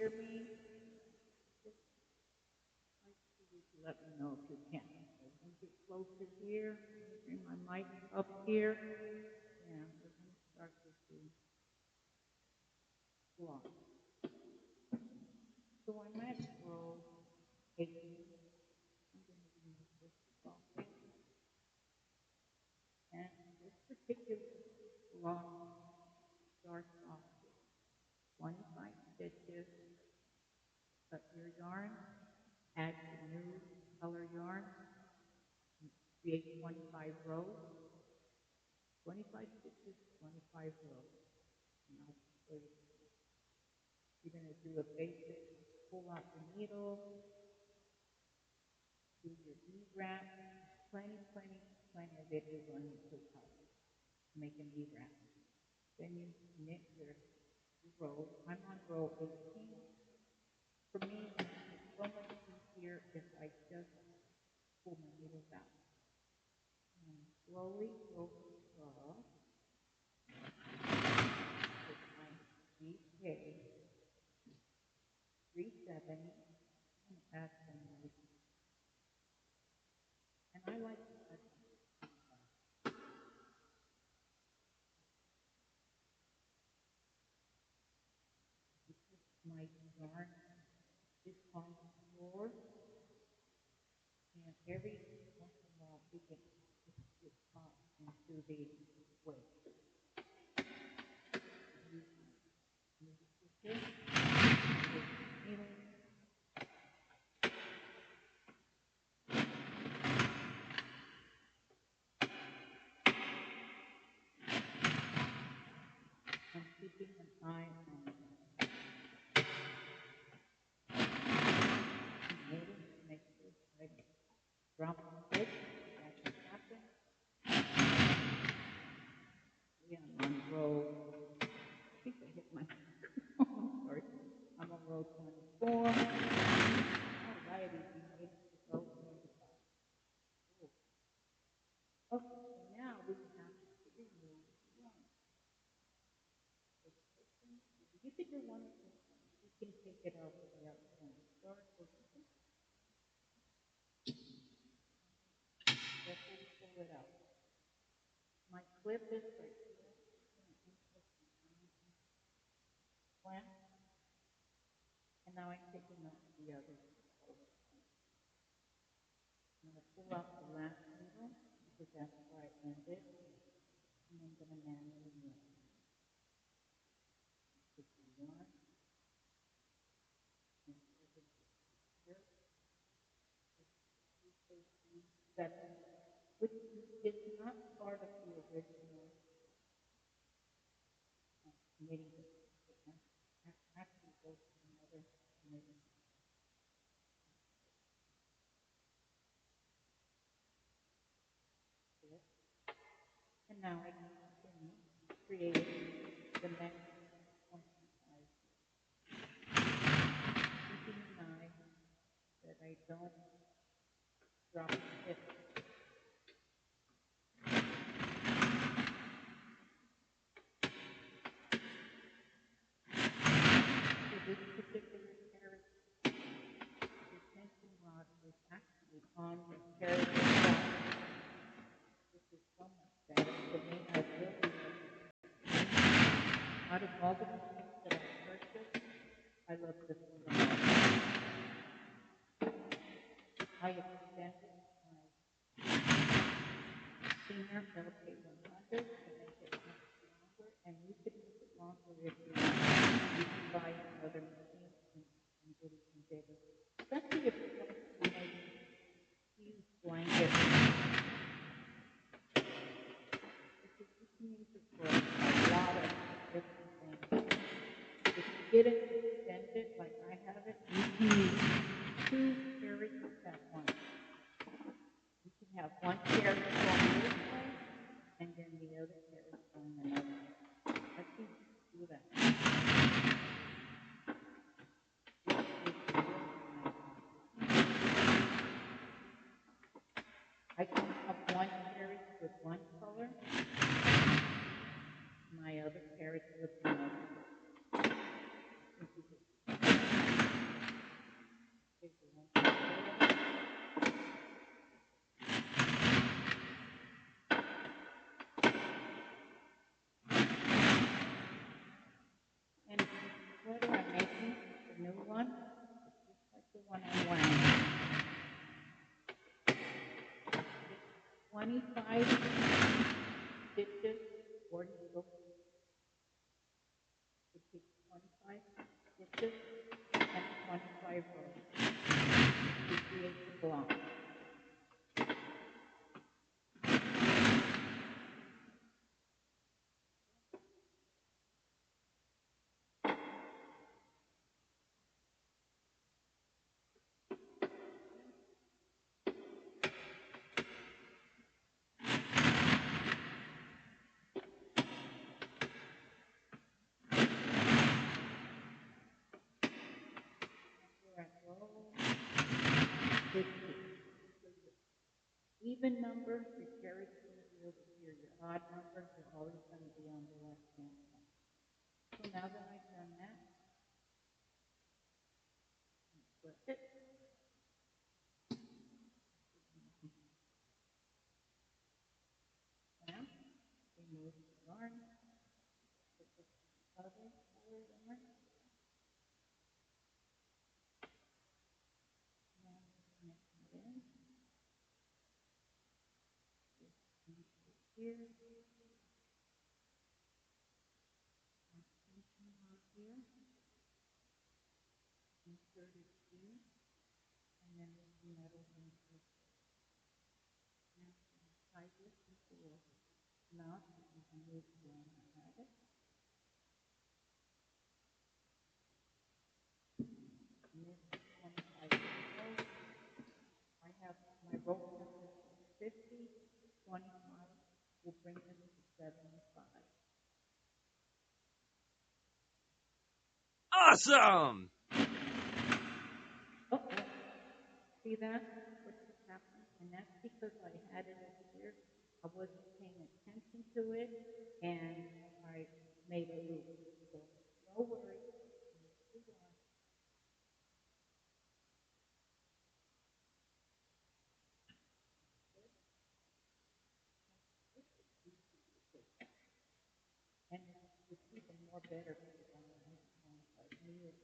hear me? Just like for you to let me know if you can. Okay, let me get closer here. Bring my mic up here. Yeah, we're going to start with the block. So I'm at row 18. I'm going to remove this block. And this particular block starts off with 25 stitches. Cut your yarn, add your new color yarn, create 25 rows, 25 stitches, 25 rows. And I'll show you. You're going to do a basic, pull out the needle, do your E-wrap. Plenty of it is on your hook. Make an E-wrap. Then you knit your row. I'm on row 18. For me, it's so much easier if I just pull my needles out. And slowly go across with my DK 370 and add some lace. And I like to add some because my yarn is on the floor, and every once in a while it gets caught into the weight. I'm keeping an eye on the needle to make sure I drop the hook. That can happen. Yeah, I'm on row, I think I hit my, sorry, I'm on row 24. Alrighty, we made it to row 25. Okay, so now we have to remove one. You think you want to, you can take it out to the other one. Start with this. Carefully pull it out. My clip is right here. And now I'm taking out the other. I'm going to pull out the last needle because that's where I ended. And I'm going to manually knit. Take the yarn. And over here. 7, which is not part of the original knitting. Actually goes to another knitting. And now I can continue creating the next 25. Keeping in mind that I don't drop the hip. So this particular carrot, the tension rod is actually on the carrot itself, which is so much better for me. I really love it. Out of all the machines that I purchased, I love this one the most. I extended my senior LK 100 to make it much longer, and you could make it longer if you want. You can buy another machine and get it even bigger. Especially if you're going to be making huge blankets. Because you can use it for a lot of different things. If you get it extended like I have it, you can use 2 carrots at once. You can have one carrot going this way, and then the other carrot going another way. Let's see if you can do that. I can have one carrot with one color, my other carrot with another. 25 stitches, 40 rows. It takes 25 stitches and 25 rows to create the block. We're at row 50. Even numbers, your carrot's going to be over here. Your odd numbers are always going to be on the left-hand side. So now that I've done that, flip it. Now, remove the yarn. Put this other color yarn. Now, connect it in. Here. Here. Insert it here. And then this metal insert. Now, tie this into a knot. You can move the yarn to have it. And this is 25 rows. I have my rope consists of 50, 25 will bring this to 75. Awesome! Oh, see that? What just happened? And that's because I had it over here. I wasn't paying attention to it, and I made a loop. So no worries. And it's even more better because I'm going to like knit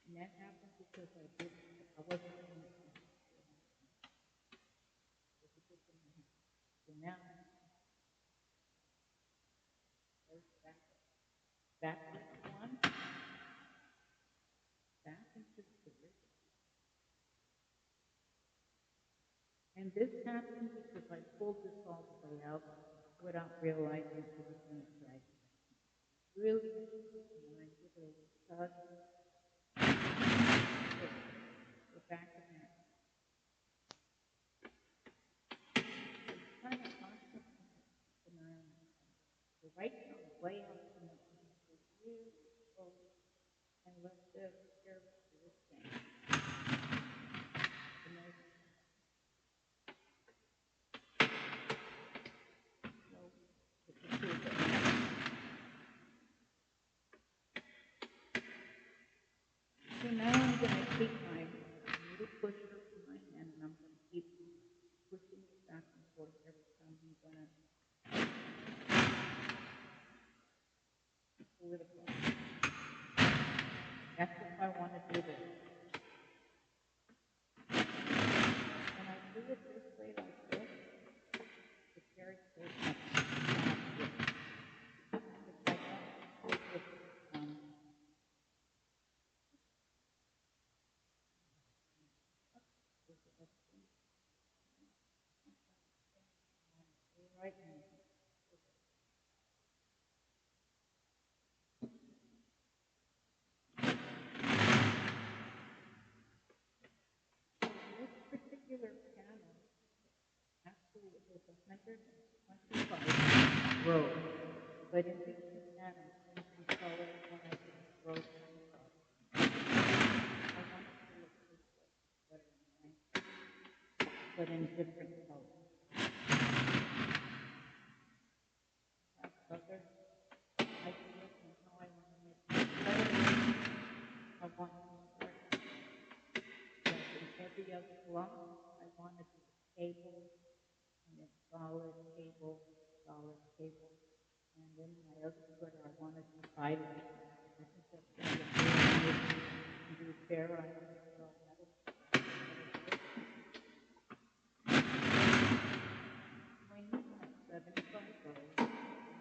and that happened because I wasn't paying attention. So now, there's backwards one, back into the position. And this happened because I pulled this all the way out without realizing it was going to drag. Really, when I give it a tug, the back of it. It's kind of constant and the right arm way out in the really close and let the hair do its thing. So now I'm going to take my needle pusher in my hand and I'm going to keep pushing it back and forth every time I'm going to pull it apart. That's if I want to do this. When I do it this way like this, the carrot goes up. If I don't do this, right now. This particular panel actually is 125 rows, but in between that I'm changing color when I do row 25. I want it to look this way, better than mine, but in different colors. I have other ideas on how I want to make this color. I want to start like in every other block. I want to do a table, and then solid table, and then my other footer I want to do highlights. I think that's going to look really good in do ferrite and pearl metal. So I need my 75 rows and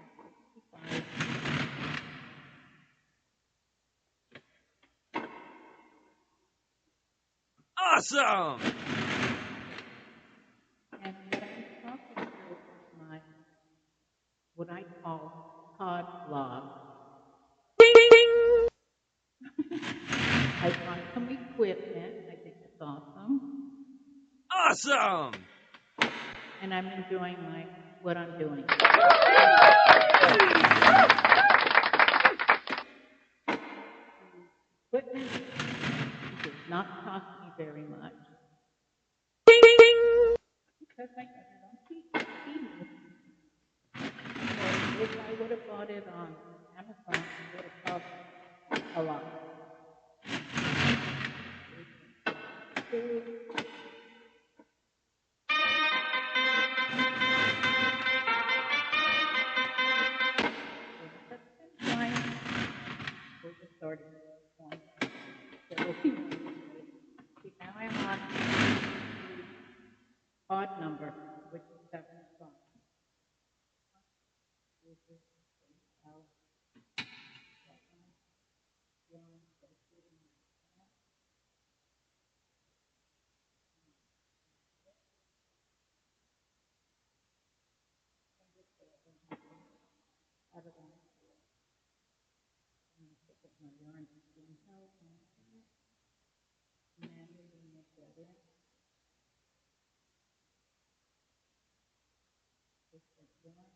at 65. Awesome! And what I'm talking through is my, what I call pod log. I bought some equipment. I think it's awesome. Awesome! And I'm enjoying what I'm doing. Equipment does not cost me very much. Because I got it on TV. So if I would have bought it on Amazon, it would have cost a lot. We're just starting point. So see, now I'm on odd number, which is 75. Out of that, I'm going to pick up my yarn and help manually make that in. Take that yarn.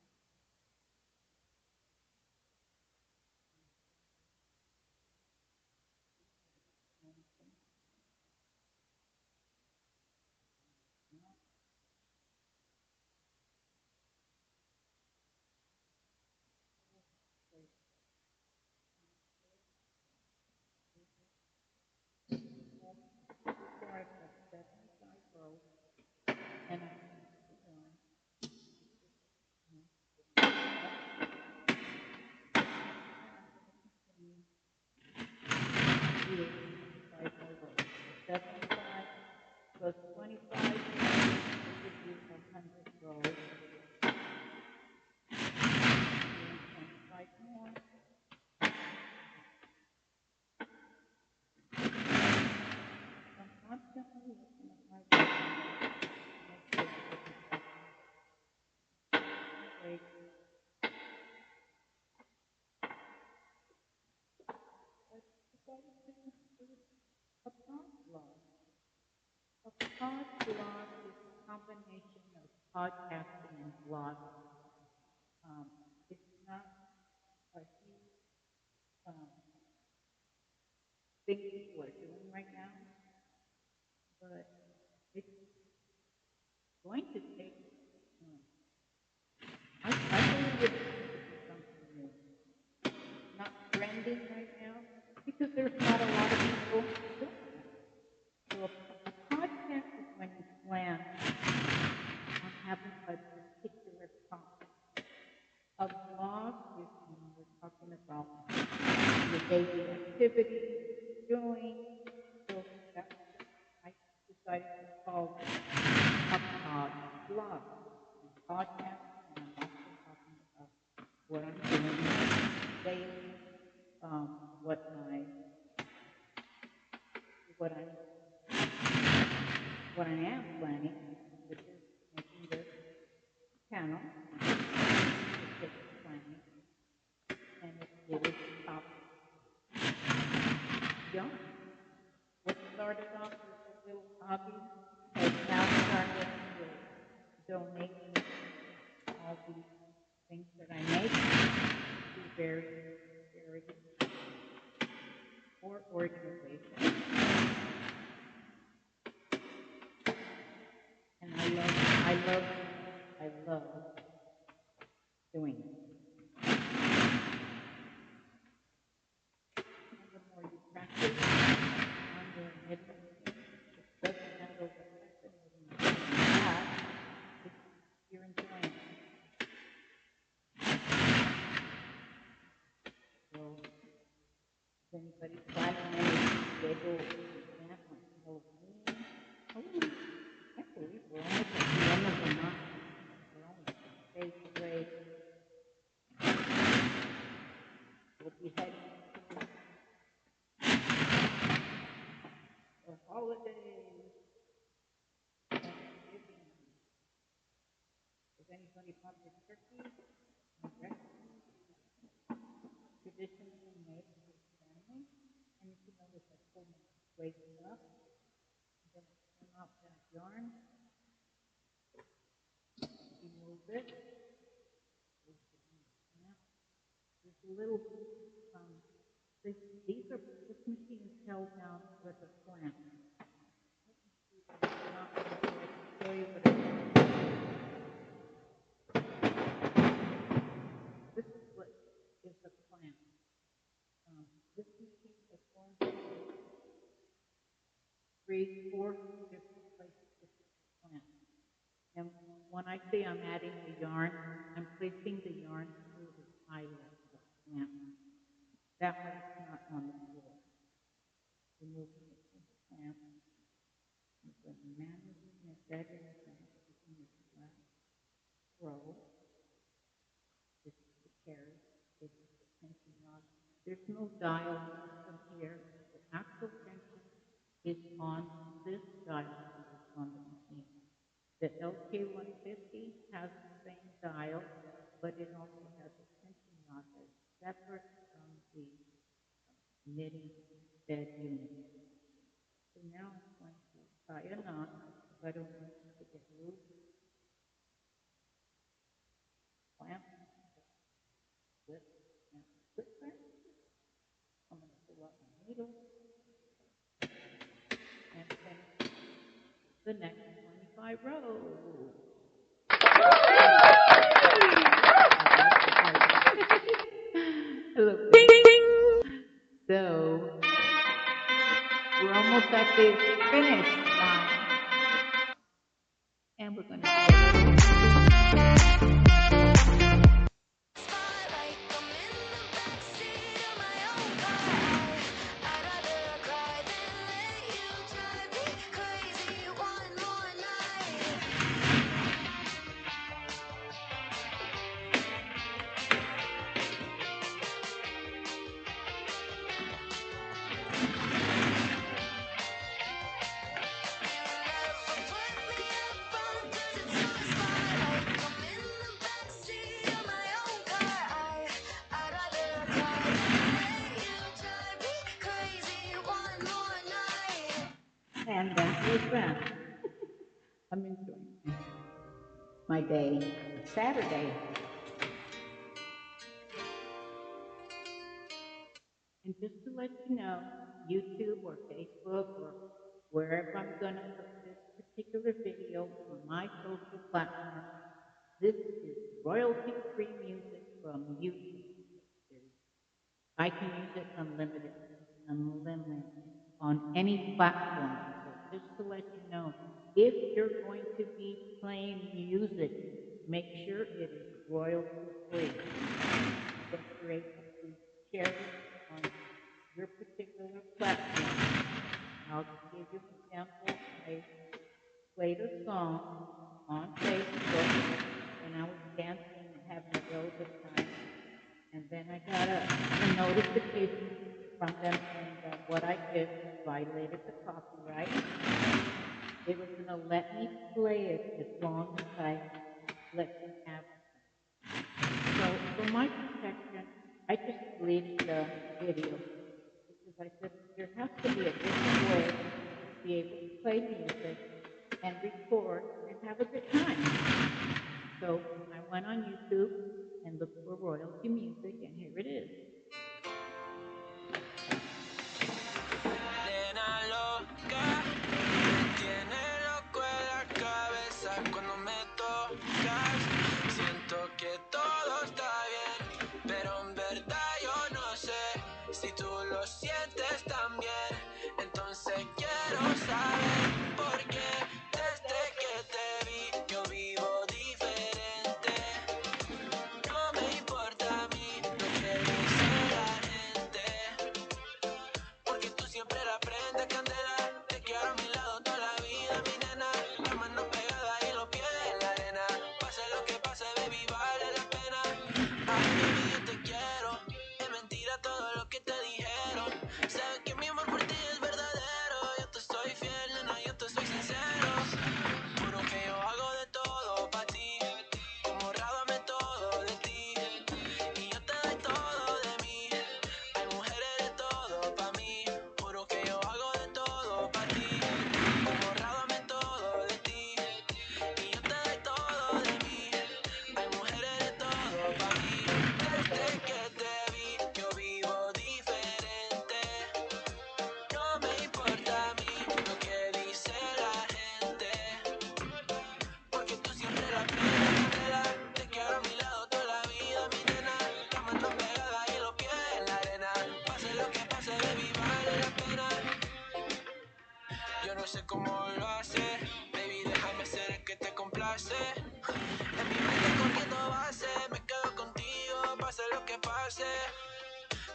Before I've got 75 rows, and I can use the yarn. Create 25 more rows. 75 plus 25 will give you 100 rows. And 25 more. I'm constantly looking at my work. Make sure it doesn't break. But decided to do a pod blog. A pod blog is a combination of podcasting and blogging. It's not a huge thing people are doing right now, but it's going to take. I believe it's going to be something new. Not trending right now because there's not a lot of people doing it. So a podcast is when you plan on having a particular topic. A blog is when we're talking about your daily activities, doing. So that's I decided to call it a pod blog. Podcasting, and I'm also talking about what I'm doing daily, what I am planning, which is making this channel, which takes planning, and it is about young. What started off as a little hobby has now turned into donating all these things that I make to various or organizations. And I love doing it. And the more you practice on your knitting machine, it doesn't matter what type of knitting machine you have, you're enjoying it. So, if anybody's planning any Diego event like Halloween. Oh, I can't believe we're almost at the end of the month. We're only 6 days away. We'll be heading into the holidays. Thanksgiving. Does anybody pump their turkey? And recipes traditionally made for the family. And if you notice, I pull my waist up, and then I turn off that yarn, remove it. There's a little, um, this, this machine is held down with a clamp. Let me see if it's not so I can show you what it is. This is what is the clamp. This machine performs 4 different places with the clamp. And when I say I'm adding the yarn, I'm placing the yarn through the eyelet of the clamp. That way it's not on the floor. Removing it from the clamp. I'm going to manually knit that in using this last row. This is the carry. This is the tension rod. There's no dial system here. The actual tension is on this dial here on the machine. The LK150 has the same dial, but it also has a tension rod that's separate from the knitting bed unit. So now I'm going to tie a knot because I don't want it to get loose. Clamp, slip, and slip there. I'm going to pull out my needle and finish the next 25 rows. So we're almost at the finish line. And we're going to do and that was that. I'm enjoying my day. It's Saturday. And just to let you know, YouTube or Facebook or wherever I'm going to put this particular video on my social platform, this is royalty-free music from YouTube. I can use it unlimited on any platform. So just to let you know, if you're going to be playing music, make sure it is royalty-free. That you're able to share it on your particular platform. I'll give you an example. I played a song on Facebook when I was dancing and having a real good time. And then I got a notification from them saying that what I did violated the copyright. They were going to let me play it as long as I let them have it. So for my protection, I just deleted the video because I said there has to be a different way to be able to play music and record and have a good time. So I went on YouTube and looked for royalty music, and here it is. cómo lo hace. Baby, déjame ser el que te complace. En mi mente cogiendo base, me quedo contigo, pase lo que pase.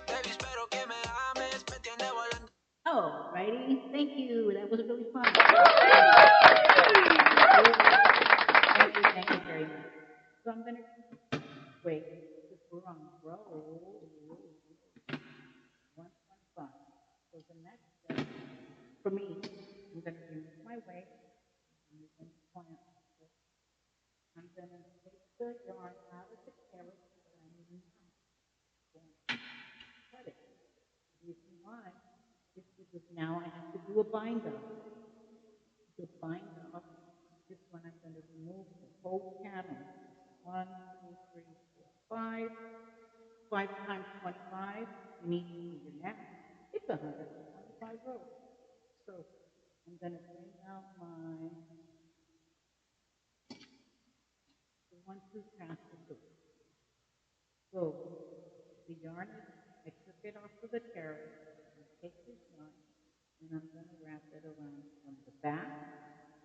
Baby, espero que me ames, me tiene volando. Oh, righty. Thank you. That was really fun. Thank you very much. So I'm going to wait because we're on roll 125. So the next step for me, I'm going to use my weight. I'm going to plant. I'm going to take the yarn out of the carrot that I'm going to cut it. The reason why is because now I have to do a bind off. The bind off is when I'm going to remove the whole panel. 1, 2, 3, 4, 5. 5 times 25, you need to do your math. It's 125 rows. So I'm going to bring out my 1-2 transfer hook. So the yarn is, I took it off of the carrot. I take this yarn and I'm going to wrap it around from the back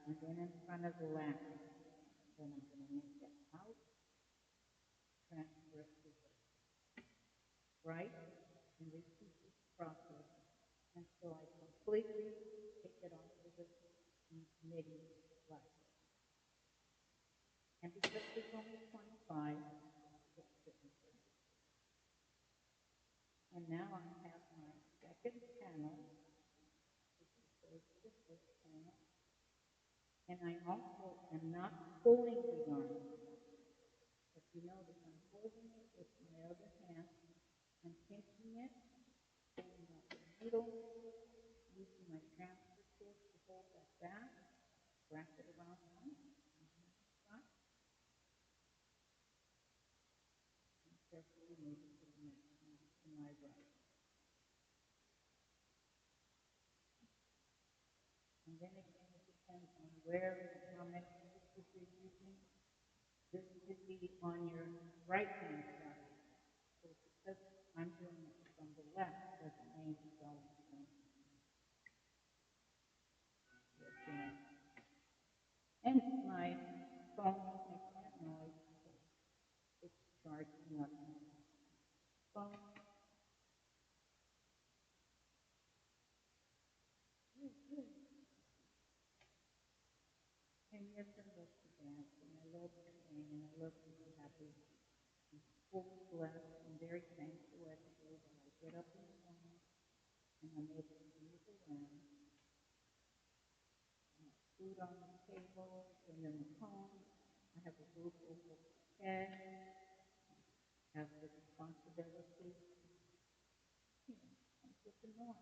and then in front of the latch. Then I'm going to make it out, transfer it to the right, and repeat this process until I completely take it off of the knitting latch. And because there's only 25, it's sitting there. And now I have my second panel. This is the first panel. And I also am not pulling the yarn. If you notice, I'm holding it with my other hand and pinching it, pulling out the needle, using my transfer tool to hold that back, wrap it around once, and carefully move it to the next one to my right. And then again, it depends on where and how many stitches you're using. This could be on your right hand side. So because I'm doing it from the left, doesn't mean it's always going to let you know. And my phone is making that noise. So it's charging up my phone. And yes, I love to dance, and I love to sing, and I love to be happy. I'm fully blessed and very thankful every day that I get up in the morning and I'm able to move around. I have food on the table and in the home. I have a roof over my head. I have the responsibility. I'm with the norm.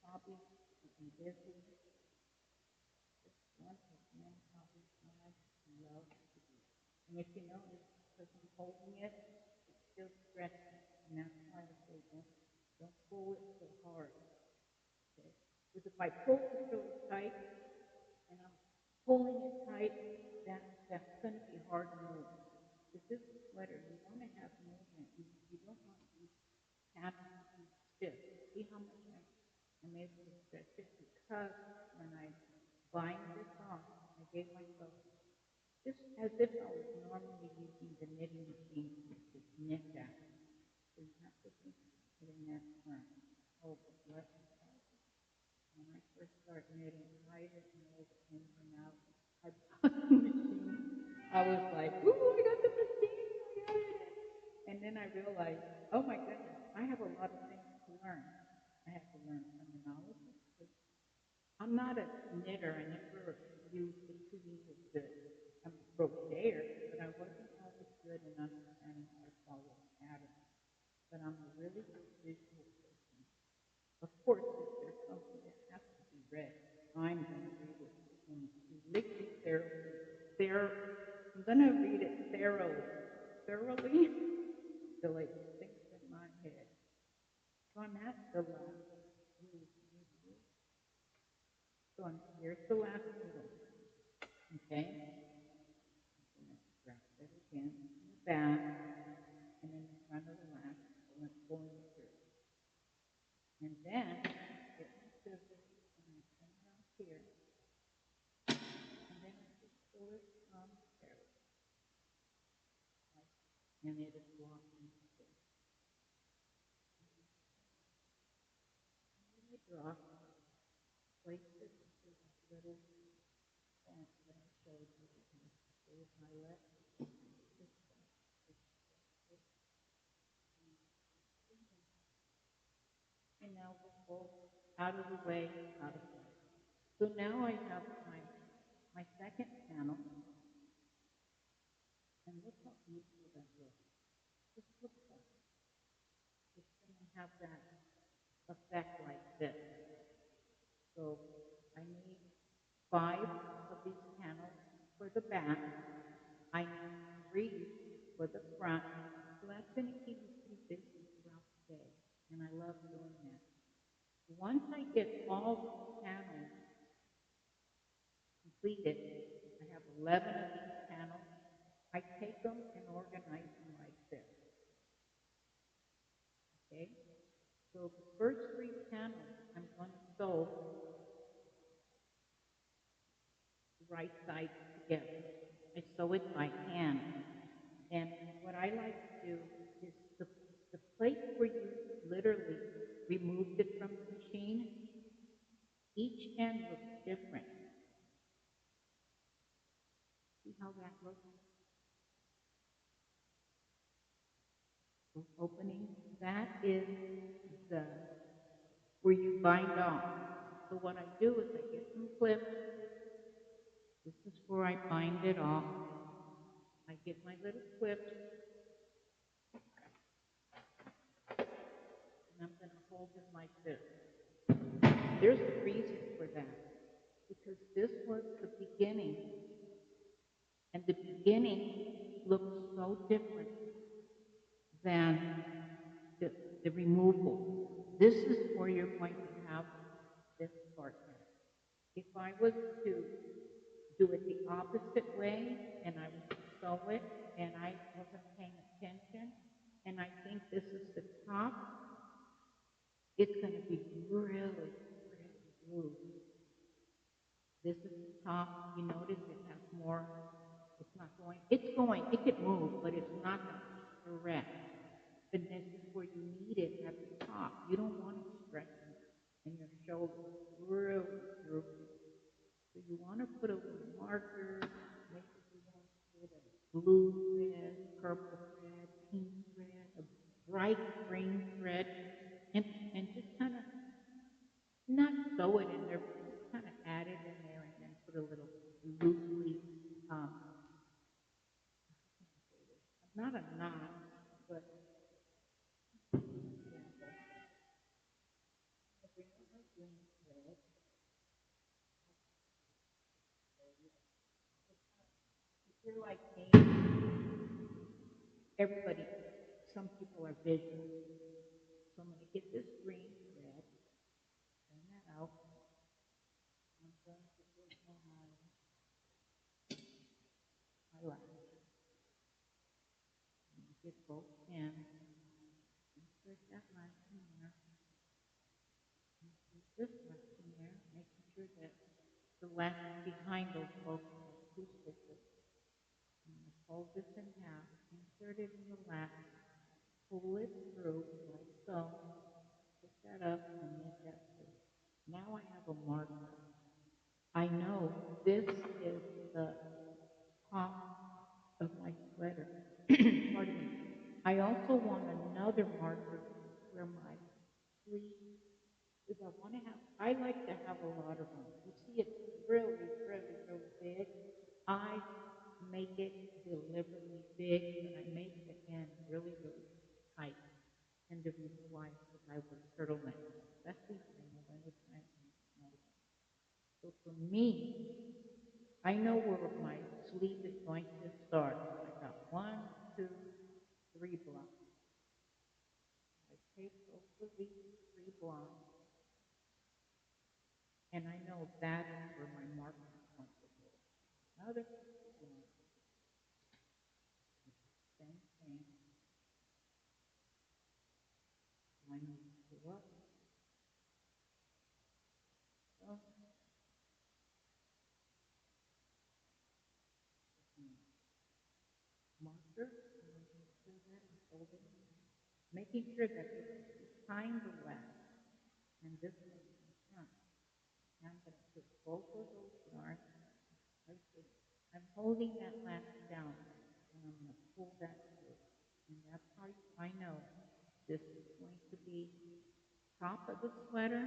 Hobbies, keeping busy. Just one of many hobbies I love to do. And if you notice, because I'm holding it, it's still stretching. And that's why I say don't pull it so hard. Okay? Because if I pull this really tight and I'm pulling it tight, that's going to be hard to move. With this sweater, you want to have movement. You don't want these patterns to be stiff. See how much I'm able to stretch it because when I bind this off, I gave myself just as if I was normally using the knitting machine to knit that. So you have to think it in that term. Oh, but let me tell you, when I first started knitting, I didn't know the ins and outs. I bought the machine. I was like, ooh, I got the machine. I got it. And then I realized, oh my goodness, I have a lot of things to learn. I have to learn terminology. I'm not a knitter. I never used the two needles good. I'm a crocheter, but I wasn't always good in understanding how to follow a pattern. But I'm a really good visual person. Of course, if there's something that has to be read, I'm going to read it completely I'm going to read it thoroughly, till it sinks in my head. So I'm at the last needle. So here's the last needle. Okay? I'm going to wrap it again in the back and in the front of the last. So I'm pulling And then I get my scissors and I come around here, and then I just pull it from there, like, and it is locking there. And then I drop, place it into that little vent that I showed you. And so if I let this go, this go, and now we'll pull out of the way, out of the way. So now I have my second panel, and look how beautiful that looks. Just look at that. It's going to have that effect like this. So I need 5 of these panels for the back. I need 3 for the front. So that's going to keep me pretty busy throughout the day. And I love doing that. Once I get all these panels completed, I have 11 of these panels. I take them and organize them like this. Okay? So the first 3 panels, I'm going to sew the right sides together. I sew it by hand. And what I like to do is the place where you literally removed it from the machine, each end looks different. See how that looks? Opening. That is the where you bind off. So what I do is I get some clips. This is where I bind it off. I get my little clips, and I'm going to hold it like this. There's a reason for that, because this was the beginning, and the beginning looks so different than the, the removal. This is where you're going to have this part now. If I was to do it the opposite way and I was to sew it and I wasn't paying attention and I think this is the top, it's going to be really, really loose. This is the top. You notice it has more, it's not going, it could move, but it's not going to stretch. And this is where you need it at the top. You don't want it stretching in your shoulders, really droopy. So you want to put a little marker, maybe you want to put a blue thread, purple thread, pink thread, a bright green thread, and just kind of not sew it in there, but just kind of add it in there and then put a little loosely, not a knot, but example. Bring out my green thread. If you're like me, everybody, some people are visual. So I'm going to get this green thread, turn that out. I'm going to put my latch. I'm going to get both ends. Insert that latch in there. Insert this latch in there, making sure that the latch is behind those both those 2 stitches. I'm going to fold this in half, insert it in the latch, pull it through like so, pick that up and make that through. Now I have a marker. I know this is the top of my sweater. Pardon me. I also want another marker where my sleeve, because I like to have a lot of them. You see it's really, really, really big. I make it deliberately big, but I make the end really, really tight. And the reason why is because I wear turtlenecks, especially during the wintertime and it snows. So for me, I know where my sleeve is going to start. I got 1, 2, 3 blocks. I take over these 3 blocks, and I know that is where my marker is going to go. Another piece of yarn, same thing. I need to go up, sure. And then you pull that and hold it, making sure that it's behind the wax and this one is in front. Now I'm going to put both of those yarns right there. I'm holding that last down and I'm going to pull that through. And that's how I know this is going to be top of the sweater.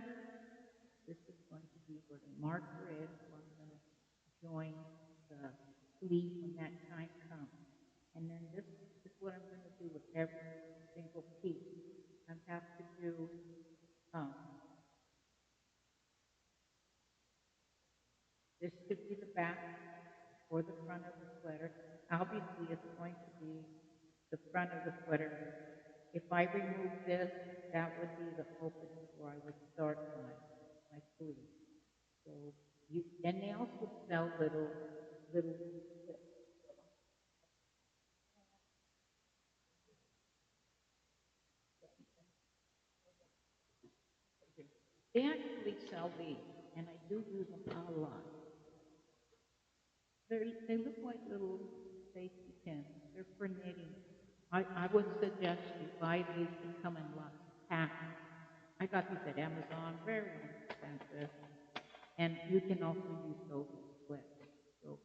This is going to be where the marker is, where I'm going to join the sleeve when that time comes. And then this is what I'm going to do with every single piece. I have to do um, this could be the back or the front of the sweater. Obviously, it's going to be the front of the sweater. If I remove this, that would be the opening where I would start my sleeve. So you, and they also sell little they actually sell these, and I do use them a lot. They look like little safety pins. They're for knitting. I would suggest you buy these. They come in lots of packs. I got these at Amazon, very inexpensive. And you can also use those as split. So,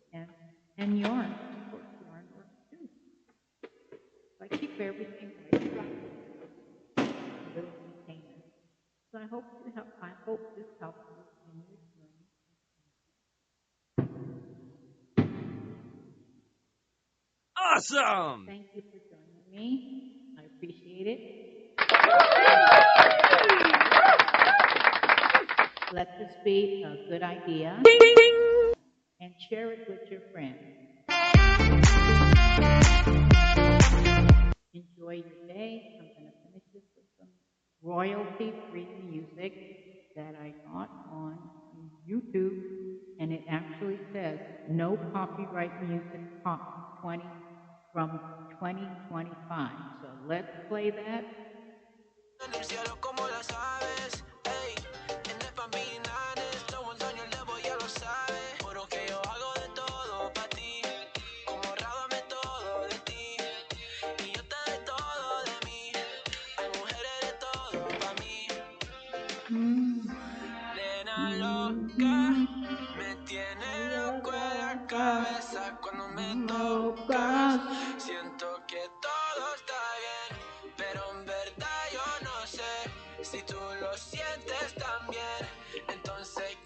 and yarn, of course, yarn works too. So I keep everything right in little containers. So I hope this helps you in your journey. Awesome! Thank you for joining me. I appreciate it. Let this be a good idea and share it with your friends. Enjoy your day. I'm going to finish this with some royalty-free music that I got on YouTube, and it actually says no copyright music pop 20 from 2025. So let's play that. En el cielo como las aves, ey, en el paminanes, no one on your level, ya lo sabes. Por lo que yo hago de todo para ti, como rábame todo de ti, y yo te doy todo de mí. Hay mujeres de todo para mí. Nena loca, me tiene loco en la cabeza cuando me tocas. Siento que todo está bien, pero en verdad yo no sé si tú lo sientes también. Entonces